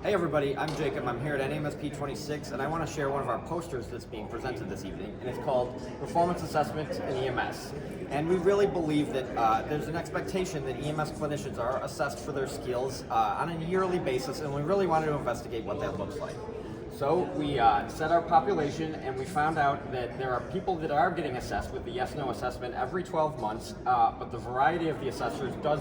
Hey everybody, I'm Jacob. I'm here at NEMS 26 and I want to share one of our posters that's being presented this evening, and it's called Performance Assessment in EMS. And we really believe that there's an expectation that EMS clinicians are assessed for their skills on a yearly basis, and we really wanted to investigate what that looks like. So we set our population and we found out that there are people that are getting assessed with the yes-no assessment every 12 months, but the variety of the assessors does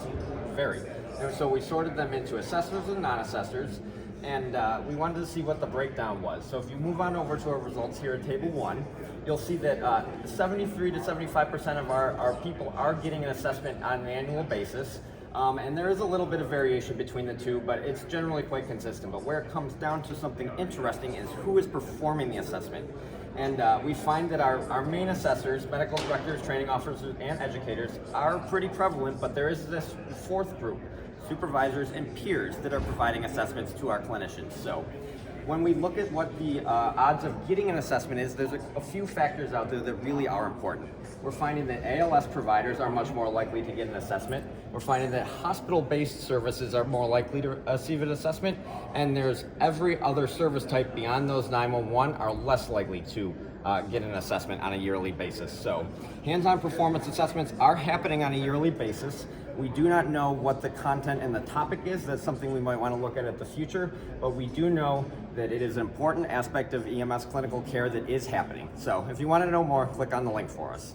vary. And so we sorted them into assessors and non-assessors, and we wanted to see what the breakdown was. So if you move on over to our results here in Table 1, you'll see that 73 to 75% of our people are getting an assessment on an annual basis. And there is a little bit of variation between the two, but it's generally quite consistent. But where it comes down to something interesting is who is performing the assessment. And we find that our main assessors, medical directors, training officers, and educators are pretty prevalent, but there is this fourth group, supervisors and peers, that are providing assessments to our clinicians. So when we look at what the odds of getting an assessment is, there's a few factors out there that really are important. We're finding that ALS providers are much more likely to get an assessment. We're finding that hospital-based services are more likely to receive an assessment, and there's every other service type beyond those 911 are less likely to get an assessment on a yearly basis. So hands-on performance assessments are happening on a yearly basis. We do not know what the content and the topic is. That's something we might want to look at the future, but we do know that it is an important aspect of EMS clinical care that is happening. So if you want to know more, click on the link for us.